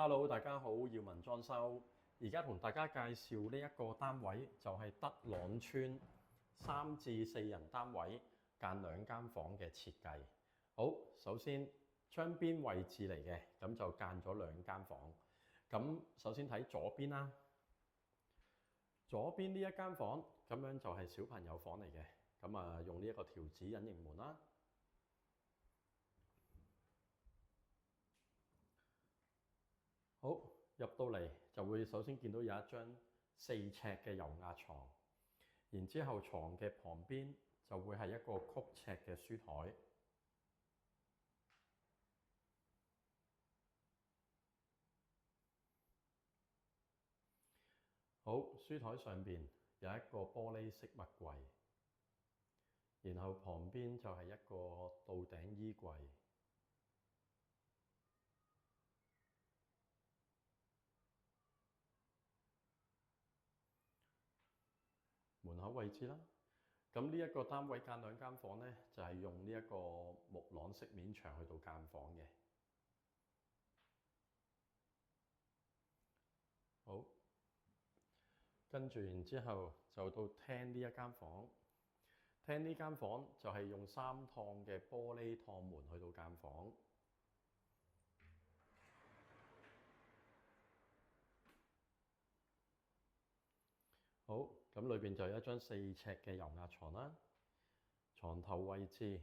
Hello，大家好，耀文裝修，而家同大家介紹呢一個單位，就係德朗村3至4人單位間2間房嘅設計。好，首先窗邊位置嚟嘅，咁就間咗2間房。咁首先睇左邊啦，左邊呢一間房咁樣就係小朋友房嚟嘅，咁啊用呢一個條子隱形門啦。好，入到嚟就會首先見到有一張4尺嘅油壓床，然之後床嘅旁邊就會係一個曲尺嘅書台。好，書台上邊有一個玻璃飾物櫃，然後旁邊就係一個到頂衣櫃。門口位置啦，咁呢一個單位間2間房呢，就係用呢一個木廊飾面牆去到間房嘅。好，跟住然之後就到廳呢一間房，廳呢間房就係用3趟嘅玻璃趟門去到間房。好，咁裏邊就有一張4尺嘅油壓床啦，床頭位置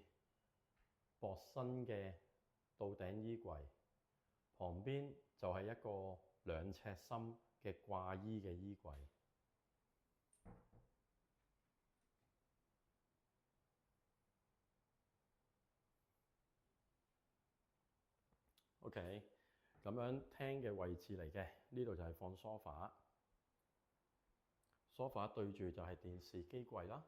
薄身嘅到頂衣櫃，旁邊就係一個2尺深嘅掛衣嘅衣櫃。OK， 咁樣廳嘅位置嚟嘅，呢度就係放梳化，梳化對住就係電視機櫃啦。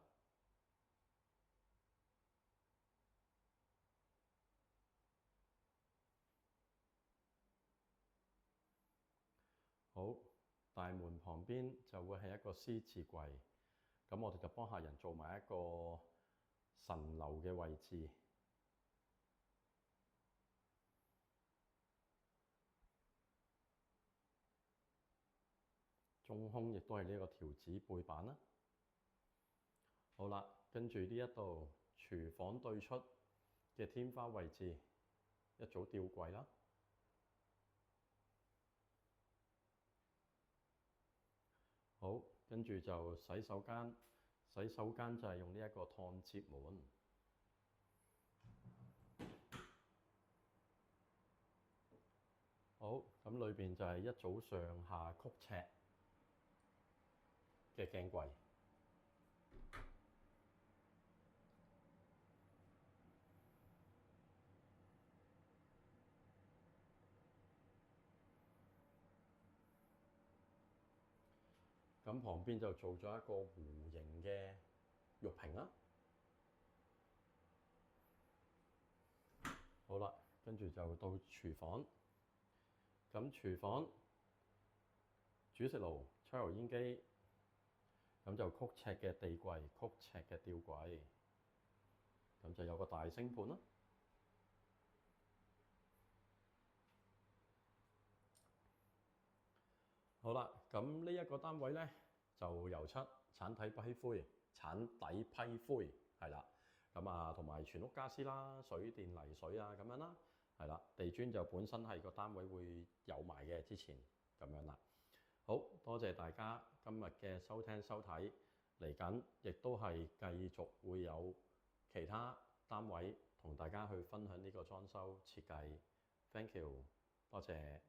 好，大門旁邊就會係一個獅字櫃，咁我哋就幫客人做埋一個神樓嘅位置。中空亦都係呢個條子背板啦。好啦，跟住呢一度廚房對出嘅天花位置，一組吊櫃啦。好，跟住就洗手間，洗手間就係用呢一個趟接門。好，咁裏邊就係一組上下曲尺嘅鏡櫃。咁旁邊就做咗一個弧形嘅玉屏啦。好啦，跟住就到廚房。咁廚房煮食爐、抽油煙機，咁就曲尺嘅地櫃、曲尺嘅吊櫃，咁就有個大星盤啦。好啦，咁呢一個單位咧就油漆、橙底批灰、係啦。咁啊，同埋全屋家私啦、水電泥水啊咁樣啦，係啦。地磚就本身係個單位會有埋嘅，之前咁樣啦。好多謝大家今日嘅收聽收睇，嚟緊亦都係繼續會有其他單位同大家去分享呢個裝修設計。Thank you，多謝。